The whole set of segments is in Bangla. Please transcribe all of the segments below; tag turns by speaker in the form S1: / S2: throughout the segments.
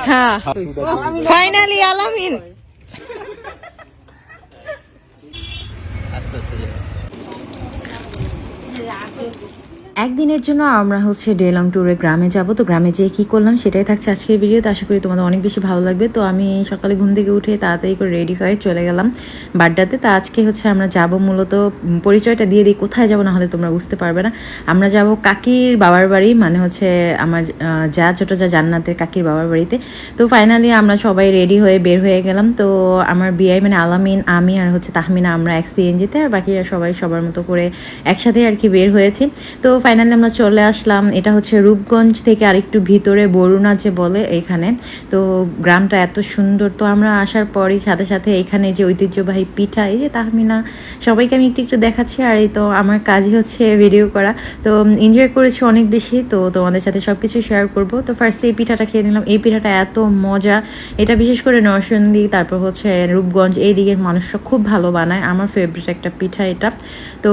S1: হ্যাঁ ফাইনালি আলামিন একদিনের জন্য আমরা হচ্ছে ডেলং ট্যুরে গ্রামে যাব। তো গ্রামে যেয়ে কী করলাম সেটাই থাকছে আজকের ভিডিওতে। আশা করি তোমাদের অনেক বেশি ভালো লাগবে। তো আমি সকালে ঘুম থেকে উঠে তাড়াতাড়ি করে রেডি হয়ে চলে গেলাম বাড্ডাতে। তো আজকে হচ্ছে আমরা যাব মূলত, পরিচয়টা দিয়ে দিই কোথায় যাব, না হলে তোমরা বুঝতে পারবে না। আমরা যাব কাকির বাবার বাড়ি, মানে হচ্ছে আমার ছোটো জান্নাতের কাকির বাবার বাড়িতে। তো ফাইনালি আমরা সবাই রেডি হয়ে বের হয়ে গেলাম। তো আমার বিআই মানে আলামিন, আমি আর হচ্ছে তাহমিনা আমরা এক সিএনজিতে, আর বাকিরা সবাই সবার মতো করে একসাথে আর কি বের হয়েছি। তো ফাইনালি আমরা চলে আসলাম। এটা হচ্ছে রূপগঞ্জ থেকে আরেকটু ভিতরে বরুণা যে বলে এখানে। তো গ্রামটা এত সুন্দর। তো আমরা আসার পরই সাথে সাথে এখানে যে ঐতিহ্যবাহী পিঠা, এই যে তাহমিনা সবাইকে আমি একটু একটু দেখাচ্ছি, আর এই তো আমার কাজই হচ্ছে ভিডিও করা। তো এনজয় করেছি অনেক বেশি, তো তোমাদের সাথে সব কিছু শেয়ার করবো। তো ফার্স্টে এই পিঠাটা খেয়ে নিলাম। এই পিঠাটা এত মজা, এটা বিশেষ করে নরসিংদী তারপর হচ্ছে রূপগঞ্জ এই দিকের মানুষরা খুব ভালো বানায়। আমার ফেভারিট একটা পিঠা এটা। তো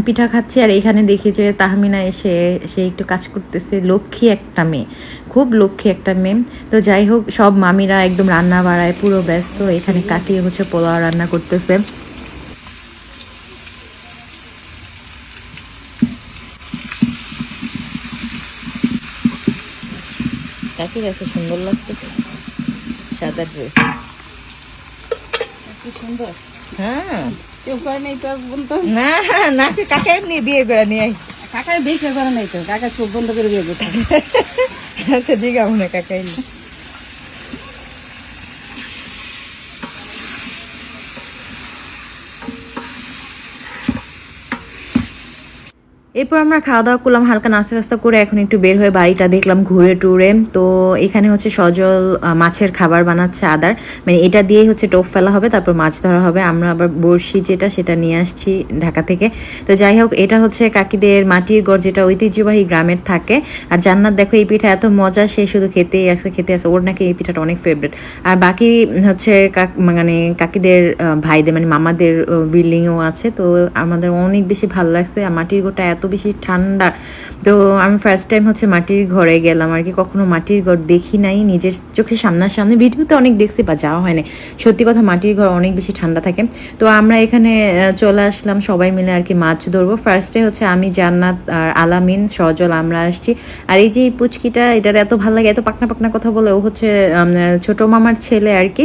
S1: পিঠা খাচ্ছি, আর এখানে দেখি যে তাহমিনা এসে সে একটু কাজ করতেছে। লক্ষ্মী একটা মেয়ে, খুব লক্ষ্মী একটা মেয়ে। তো যাই হোক, সব মামিরা একদম রান্না বাড়ায় পুরো ব্যস্ত। এখানে কাকি হচ্ছে পোলাও রান্না করতেছে। কাকি এত সুন্দর লাগতেছে, সাদা ড্রেস, সুন্দর। হ্যাঁ কেউ করে নেই তো বলতো না না, কাকা এমনি বিয়ে করে নিয়ে কাকার বিয়ে করে নাই তো, কাকা চোখ বন্ধ করে বিয়ে করতে। আচ্ছা ঠিক আছে, মনে কাকাই এরপর আমরা খাওয়া দাওয়া করলাম, হালকা নাস্তা টাস্তা করে এখন একটু বের হয়ে বাড়িটা দেখলাম ঘুরে টুরে। তো এখানে হচ্ছে সজল মাছের খাবার বানাচ্ছে, আদার মানে এটা দিয়েই হচ্ছে টোপ ফেলা হবে, তারপর মাছ ধরা হবে। আমরা আবার বড়শি যেটা সেটা নিয়ে আসছি ঢাকা থেকে। তো যাই হোক, এটা হচ্ছে কাকিদের মাটির ঘর, যেটা ঐতিহ্যবাহী গ্রামের থাকে। আর জান্নাত দেখো এই পিঠা এত মজা, সে শুধু খেতেই আসে, ওর নাকি এই পিঠাটা অনেক ফেভারিট। আর বাকি হচ্ছে মানে কাকিদের ভাইদের মানে মামাদের বিল্ডিংও আছে। তো আমাদের অনেক বেশি ভালো লাগছে। আর মাটির ঘরটা এত বেশি ঠান্ডা। তো আমি ফার্স্ট টাইম হচ্ছে মাটির ঘরে গেলাম আর কি, কখনো মাটির ঘর দেখি নাই নিজের চোখে সামনাসামনি, ভিডিওতে অনেক দেখছি বা যাওয়া হয় না। সত্যি কথা, মাটির ঘর অনেক বেশি ঠান্ডা থাকে। তো আমরা এখানে চলে আসলাম সবাই মিলে আর কি মাছ ধরবো। ফার্স্টে হচ্ছে আমি, জান্নাত আর আলামিন, সজল আমরা আসছি। আর এই যে পুচকিটা, এটার এত ভালো লাগে, এত পাকনা পাকনা কথা বলে, ও হচ্ছে ছোট মামার ছেলে আর কি।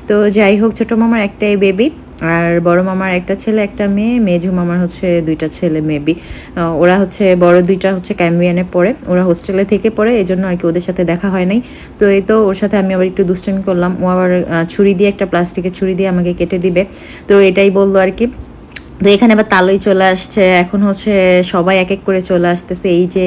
S1: তো যাই হোক, ছোট মামার একটাই বেবি, আর বড় মামার একটা ছেলে একটা মেয়ে, মেজু মামার হচ্ছে দুইটা ছেলে মেবি। ওরা হচ্ছে বড় দুইটা হচ্ছে ক্যাম্বিয়ানে পড়ে, ওরা হোস্টেলে থেকে পড়ে, এই জন্য আর কি ওদের সাথে দেখা হয় নাই। তো এই তো ওর সাথে আমি আবার একটু দুষ্টামি করলাম। ও আবার ছুরি দিয়ে, একটা প্লাস্টিকের ছুরি দিয়ে আমাকে কেটে দিবে। তো এটাই বললো আর কি। তো এখানে আবার তালই চলে আসছে। এখন হচ্ছে সবাই এক এক করে চলে আসতেছে। এই যে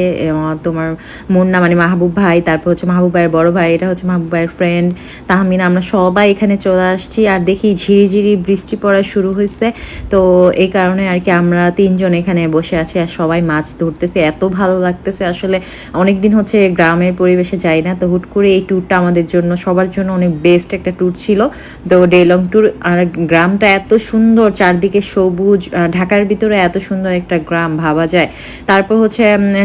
S1: তোমার মুন্না মানে মাহবুব ভাই, তারপর হচ্ছে মাহবুব ভাইয়ের বড় ভাই, এটা হচ্ছে মাহবুব ভাইয়ের ফ্রেন্ড তাহমিনা, আমরা সবাই এখানে চলে আসছি। আর দেখি ঝিরিঝিরি বৃষ্টি পড়া শুরু হয়েছে। তো এই কারণে আর কি আমরা তিনজন এখানে বসে আছি আর সবাই মাছ ধরতেছে। এত ভালো লাগতেছে আসলে, অনেকদিন হচ্ছে গ্রামের পরিবেশে যাই না। তো হুট করে এই ট্যুরটা আমাদের জন্য, সবার জন্য অনেক বেস্ট একটা ট্যুর ছিল। তো ডেলং ট্যুর। আর গ্রামটা এত সুন্দর, চারদিকে সবুজ, ঢাকার ভিতরে এত সুন্দর একটা গ্রাম ভাবা যায়। তারপর হচ্ছে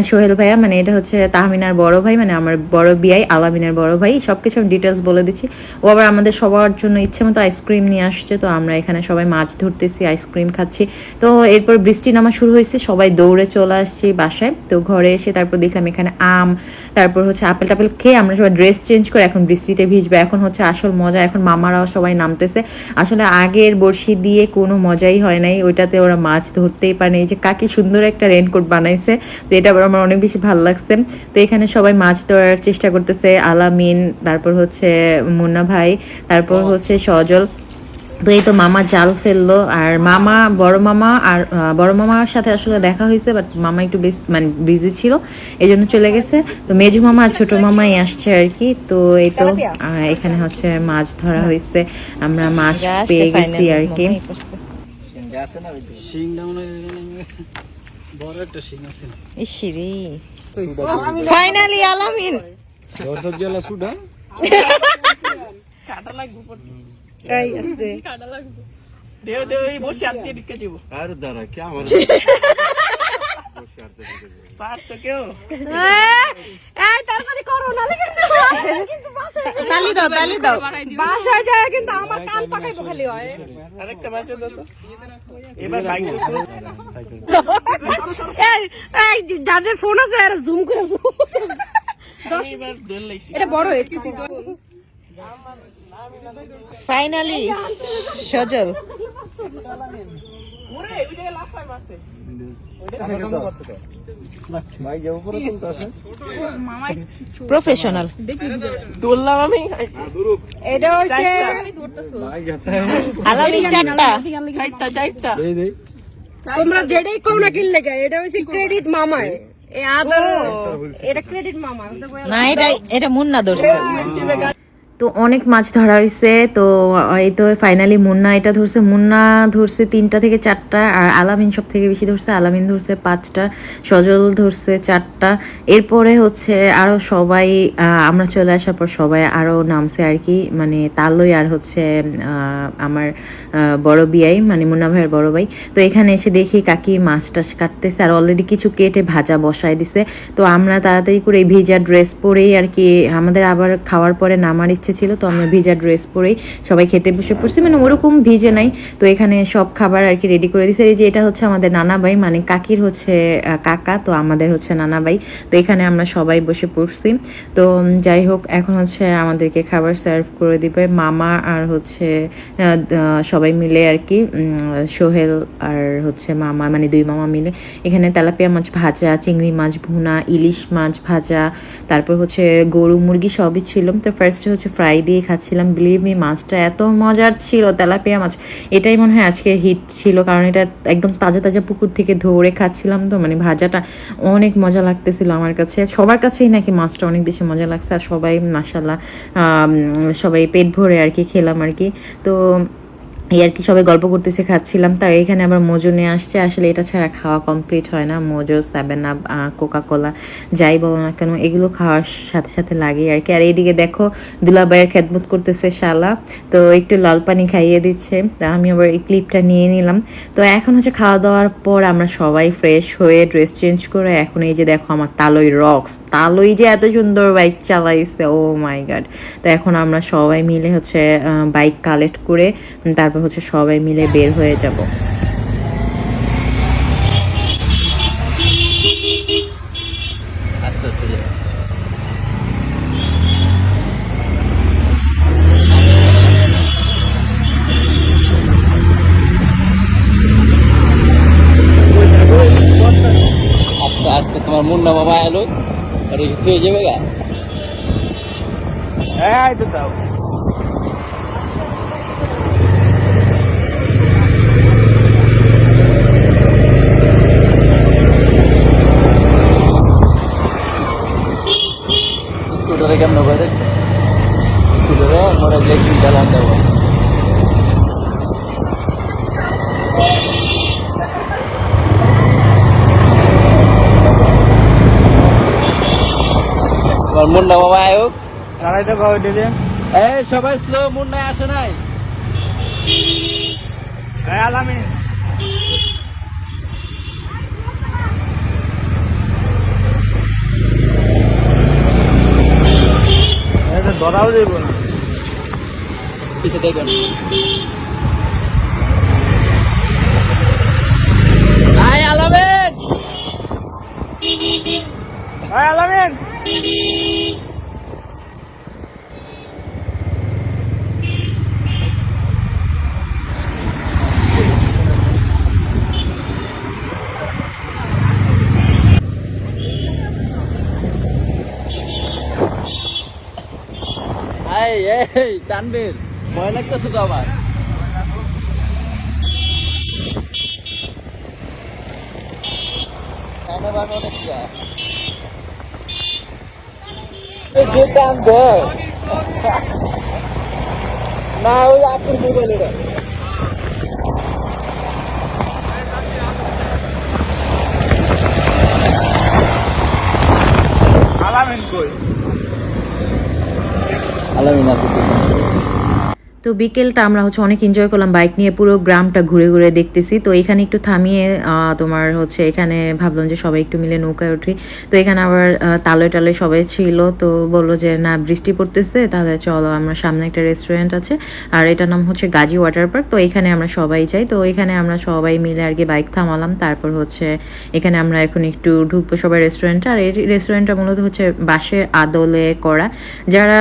S1: সোহেল ভাইয়া, মানে এটা হচ্ছে তাহমিনার বড় ভাই, মানে আমার বড় বিয়াই আলামিনের বড় ভাই, সব কিছু আমি ডিটেলস বলে দিচ্ছি। ও আবার আমাদের সবার জন্য ইচ্ছে মতো আইসক্রিম নিয়ে আসছে। তো আমরা এখানে সবাই মাছ ধরতেছি, আইসক্রিম খাচ্ছি। তো এরপর বৃষ্টি নামা শুরু হয়েছে, সবাই দৌড়ে চলে আসছি বাসায়। তো ঘরে এসে তারপর দেখলাম এখানে আম, তারপর হচ্ছে আপেল টাপেল খেয়ে আমরা সবাই ড্রেস চেঞ্জ করে এখন বৃষ্টিতে ভিজবে। এখন হচ্ছে আসল মজা, এখন মামারাও সবাই নামতেছে। আসলে আগের বড়শি দিয়ে কোনো মজাই হয় নাই, ওইটাতে ওরা মাছ ধরতেই পারে। এই যে কাকি সুন্দর একটা রেনকোট বানাইছে, তো এটা আবার আমার অনেক বেশি ভালো লাগছে। তো এখানে সবাই মাছ ধরার চেষ্টা করতেছে, আলামিন, তারপর হচ্ছে মুন্না ভাই, তারপর হচ্ছে সজল। তো এই তো মামা জাল ফেললো, আর মামা বড় মামার সাথে আসলে দেখা হয়েছে, বাট মামা একটু বেশি মানে বিজি ছিল, এই জন্য চলে গেছে। তো মেজু মামা আর ছোট মামাই আসছে আর কি। তো এই তো এখানে হচ্ছে মাছ ধরা হয়েছে, আমরা মাছ পেয়ে গেছি আর কি। ফাইনালি আলামিন তারপরে করোনা তালি দাও তালি দাও।
S2: বাসায় যায় কিন্তু আমার কান পাকাইবো খালি হয়।
S3: আরেকটা মাছ দাও তো। এবার বাইক
S2: এই যাদের ফোন আছে আর জুম করে
S3: এবার দোল লাইছি।
S2: এটা বড় হয়েছে।
S1: ফাইনালি সজল প্রফেশনাল
S3: দোললাম আমি।
S2: এটা হচ্ছে
S1: আলামিন চারটা।
S3: চারটা।
S2: তোমরা যেটাই কও না কিনলে গে, এটা হচ্ছে ক্রেডিট মামায়। এই আদার এটা ক্রেডিট মামা।
S1: না এটা মুন্না ধরছে। তো অনেক মাছ ধরা হয়েছে। তো এই তো ফাইনালি মুন্না এটা ধরছে। মুন্না ধরছে 3টা থেকে 4টা, আর আলামিন সব থেকে বেশি ধরছে। আলামিন ধরছে 5টা, সজল ধরছে 4টা। এরপরে হচ্ছে আরো সবাই আমরা চলে আসার পর সবাই আরো নামছে আর কি, মানে তালই আর হচ্ছে আমার বড় বিয়াই, মানে মুন্না ভাইয়ের বড় ভাই। তো এখানে এসে দেখি কাকি মাছ টাছ কাটতেছে, আর অলরেডি কিছু কেটে ভাজা বসায় দিছে। তো আমরা তাড়াতাড়ি করে এই ভিজা ড্রেস পরেই আর কি, আমাদের আবার খাওয়ার পরে নামার ইচ্ছে ছিল, তো আমরা ভিজা ড্রেস পরেই সবাই খেতে বসে পড়ছি, মানে ওরকম ভিজে নাই। তো এখানে সব খাবার আর কি রেডি করে দিছে। এই যে এটা হচ্ছে আমাদের নানা ভাই, মানে কাকির হচ্ছে কাকা, তো আমাদের হচ্ছে নানা ভাই। তো এখানে আমরা সবাই বসে পড়ছি। তো যাই হোক, এখন হচ্ছে আমাদেরকে খাবার সার্ভ করে দিবে মামা আর হচ্ছে সবাই মিলে আর কি, সোহেল আর হচ্ছে মামা, মানে 2 মামা মিলে। এখানে তেলাপিয়া মাছ ভাজা, চিংড়ি মাছ ভুনা, ইলিশ মাছ ভাজা, তারপর হচ্ছে গরু মুরগি সবই ছিল। তো ফার্স্টে হচ্ছে ফ্রাই দিয়ে খাচ্ছিলাম। বিলিভ মি, মাছটা এত মজার ছিল, তেলাপিয়া মাছ। এটাই মনে হয় আজকে হিট ছিল, কারণ এটা একদম তাজা তাজা পুকুর থেকে ধরে খাচ্ছিলাম। তো মানে ভাজাটা অনেক মজা লাগতেছিল আমার কাছে। সবার কাছেই নাকি মাছটা অনেক বেশি মজা লাগছে, আর সবাই মাশাল্লাহ সবাই পেট ভরে আর কি খেলাম আর কি। তো এই আর কি সবাই গল্প করতেছে, খাচ্ছিলাম। তাই এখানে আবার মোজো নিয়ে আসছে। আসলে এটা ছাড়া খাওয়া কমপ্লিট হয় না। মোজো, 7 আপ, কোকা কোলা, যাই বলো না কেন, এগুলো খাওয়ার সাথে সাথে লাগে আর কি। আর এইদিকে দেখো দুলাভাইয়ের খেদমত করতেছে শালা, তো একটু লাল পানি খাইয়ে দিচ্ছে। তা আমি আবার এই ক্লিপটা নিয়ে নিলাম। তো এখন হচ্ছে খাওয়া দাওয়ার পর আমরা সবাই ফ্রেশ হয়ে ড্রেস চেঞ্জ করে এখন এই যে দেখো আমার তালই রক্স, তালই যে এত সুন্দর বাইক চালাইছে, ও মাই গড। তো এখন আমরা সবাই মিলে হচ্ছে বাইক কালেক্ট করে তারপর হচ্ছে সবাই মিলে বের হয়ে যাব।
S3: আস্তে আস্তে তোমার মুন্না মামা এলো আর হয়ে যাবে গা। হ্যাঁ তো তাও স্কুটারে কেমন করে স্কুটারে মোরা লেকিন চালান দেবো। মুন্না মামা আয়োগ গাড়িটা কবে দিলে? এই সবাই স্লো, মুন্নায় আসে নাই। আলামিন ধরাও দেব না, পিছিয়ে দেখবেন। হাই আলামিন, হাই আলামিন। এই তানবীর, ভয় লাগতেছে তো আমার। না ওই আপুর মোবাইল এটা। আলামিন কই? আলামিন আছে।
S1: তো বিকেলটা আমরা হচ্ছে অনেক এনজয় করলাম, বাইক নিয়ে পুরো গ্রামটা ঘুরে ঘুরে দেখতেছি। তো এখানে একটু থামিয়ে তোমার হচ্ছে এখানে ভাবলাম যে সবাই একটু মিলে নৌকায় উঠি। তো এখানে আবার তালয় টালয় সবাই ছিল, তো বললো যে না বৃষ্টি পড়তেছে তাহলে চলো, আমরা সামনে একটা রেস্টুরেন্ট আছে আর এটার নাম হচ্ছে গাজী ওয়াটার পার্ক, তো এখানে আমরা সবাই যাই। তো এখানে আমরা সবাই মিলে আর কি বাইক থামালাম, তারপর হচ্ছে এখানে আমরা এখন একটু ঢুকবো সবাই রেস্টুরেন্টে। আর এই রেস্টুরেন্টটা মূলত হচ্ছে বাঁশের আদলে করা। যারা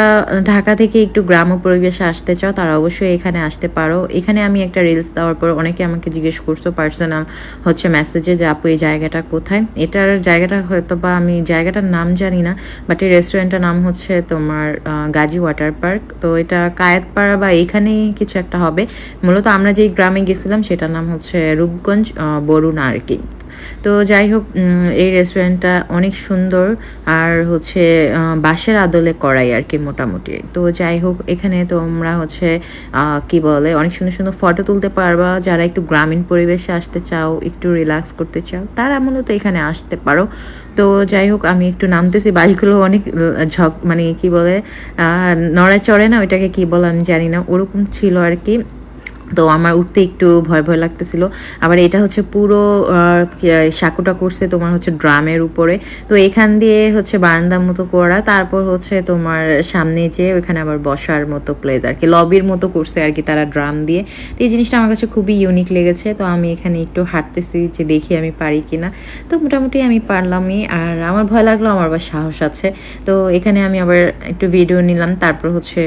S1: ঢাকা থেকে একটু গ্রাম্য পরিবেশে আসতে চাও তারা অবশ্যই এখানে আসতে পারো। এখানে আমি একটা রিলস দেওয়ার পর অনেকে আমাকে জিজ্ঞেস করছো পার্সোনাল হচ্ছে মেসেজে যে আপু এই জায়গাটা কোথায়। এটার জায়গাটা হয়তো বা আমি জায়গাটার নাম জানি না, বাট এই রেস্টুরেন্টটার নাম হচ্ছে তোমার গাজী ওয়াটার পার্ক। তো এটা কায়েতপাড়া বা এখানেই কিছু একটা হবে। মূলত আমরা যেই গ্রামে গেছিলাম সেটার নাম হচ্ছে রূপগঞ্জ বরুণা আর কি। তো যাই হোক, এই রেস্টুরেন্টটা অনেক সুন্দর আর হচ্ছে বাঁশের আদলে করাই আর কি মোটামুটি। তো যাই হোক, এখানে তোমরা হচ্ছে কি বলে অনেক সুন্দর সুন্দর ফটো তুলতে পারবা। যারা একটু গ্রামীণ পরিবেশে আসতে চাও, একটু রিল্যাক্স করতে চাও, তারা মূলত এখানে আসতে পারো। তো যাই হোক, আমি একটু নামতেছি, বাড়িগুলো অনেক মানে কি বলে নড়ে চড়ে না, ওইটাকে কি বলে আমি জানি না, ওরকম ছিল আর কি। তো আমার উঠতে একটু ভয় ভয় লাগতেছিল। আবার এটা হচ্ছে পুরো সাঁকোটা করছে তোমার হচ্ছে ড্রামের উপরে। তো এখান দিয়ে হচ্ছে বারান্দার মতো করা, তারপর হচ্ছে তোমার সামনে যে ওইখানে আবার বসার মতো প্লেস আর কি, লবির মতো করছে আর কি তারা ড্রাম দিয়ে। তো এই জিনিসটা আমার কাছে খুবই ইউনিক লেগেছে। তো আমি এখানে একটু হাঁটতেছি যে দেখি আমি পারি কিনা। তো মোটামুটি আমি পারলামই, আর আমার ভয় লাগলো, আমার আবার সাহস আছে। তো এখানে আমি আবার একটু ভিডিও নিলাম, তারপর হচ্ছে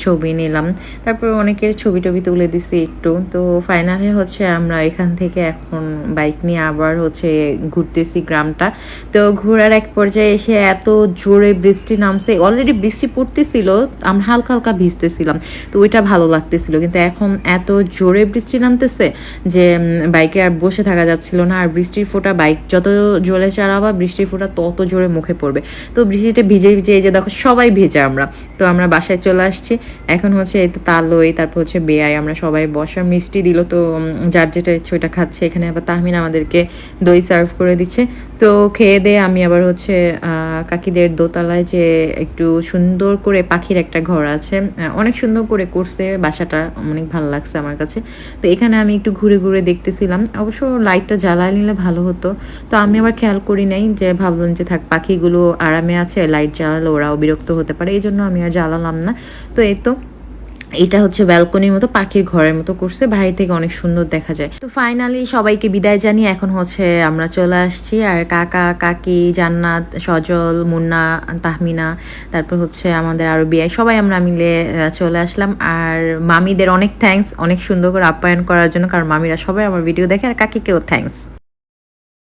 S1: ছবি নিলাম, তারপর অনেকের ছবি টবি তুলে দিছি একটু। তো ফাইনালি হচ্ছে আমরা এখান থেকে এখন বাইক নিয়ে আবার হচ্ছে ঘুরতেছি গ্রামটা। তো ঘোরার এক পর্যায়ে এসে এত জোরে বৃষ্টি নামছে, অলরেডি বৃষ্টি পড়তেছিল, আমরা হালকা হালকা ভিজতেছিলাম, তো ওইটা ভালো লাগতেছিল। কিন্তু এখন এত জোরে বৃষ্টি নামতেছে যে বাইকে আর বসে থাকা যাচ্ছিল না। আর বৃষ্টির ফোঁটা, বাইক যত জোরে চালাবা বৃষ্টির ফোঁটা তত জোরে মুখে পড়বে। তো বৃষ্টিতে ভিজে ভিজে এই যে দেখো সবাই ভেজা আমরা। তো আমরা বাসায় চলে আসছি, এখন হচ্ছে এই তো তালই, তারপর হচ্ছে বেয়াই, আমরা সবাই বসা, মিষ্টি দিল, তো যার যেটা ইচ্ছে ওইটা খাচ্ছে। এখানে আবার তাহমিন আমাদেরকে দই সার্ভ করে দিচ্ছে। তো খেয়ে দিয়ে আমি আবার হচ্ছে কাকিদের দোতলায় যে একটু সুন্দর করে পাখির একটা ঘর আছে, অনেক সুন্দর করে করছে বাসাটা, অনেক ভালো লাগছে আমার কাছে। তো এখানে আমি একটু ঘুরে ঘুরে দেখতেছিলাম, অবশ্য লাইটটা জ্বালায় নিলে ভালো হতো। তো আমি আবার খেয়াল করি নাই, যে ভাবলাম যে থাক পাখিগুলো আরামে আছে, লাইট জ্বালালে ওরাও বিরক্ত হতে পারে, এই জন্য আমি আর জ্বালালাম না। তো এই তো এটা হচ্ছে ব্যালকনির মতো, পাখির ঘরের মতো করছে, বাইরে থেকে অনেক সুন্দর দেখা যায়। তো ফাইনালি সবাইকে বিদায় জানিয়ে এখন হচ্ছে আমরা চলে আসছি। আর কাকা কাকি, জান্নাত, সজল, মুন্না, তাহমিনা, তারপর হচ্ছে আমাদের আরো বিয়াই, সবাই আমরা মিলে চলে আসলাম। আর মামিদের অনেক থ্যাঙ্কস, অনেক সুন্দর করে আপ্যায়ন করার জন্য, কারণ মামিরা সবাই আমার ভিডিও দেখে। আর কাকিকেও থ্যাঙ্কস।